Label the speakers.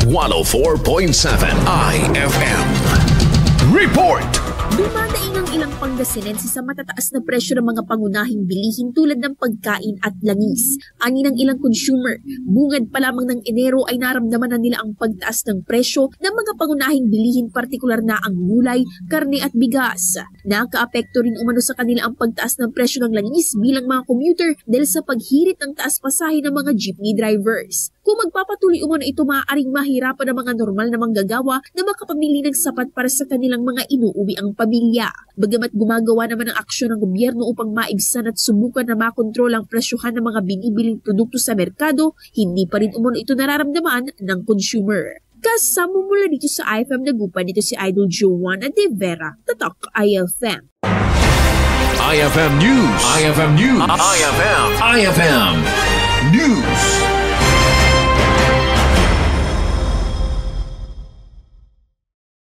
Speaker 1: 104.7 IFM. Report!
Speaker 2: Dumadaing ang ilang Pangasinense sa matataas na presyo ng mga pangunahing bilihin tulad ng pagkain at langis. Ani ng ilang consumer, bungad pa lamang ng Enero ay naramdaman na nila ang pagtaas ng presyo ng mga pangunahing bilihin, partikular na ang gulay, karne at bigas. Nakaapekto rin umano sa kanila ang pagtaas ng presyo ng langis bilang mga commuter dahil sa paghirit ng taas pasahe ng mga jeepney drivers. Kung magpapatuloy umano ito, maaaring mahirapan ang mga normal na manggagawa na makapamili ng sapat para sa kanilang mga inuuwi ang pamilya. Bagamat gumagawa naman ang aksyon ng gobyerno upang maibsan at subukan na makontrol ang presyohan ng mga binibiling produkto sa merkado, hindi pa rin umano ito nararamdaman ng consumer. Kasama mula dito sa IFM Dagupan, dito si Idol Joanna De Vera, Tatak IFM.
Speaker 1: IFM News. IFM News. IFM News.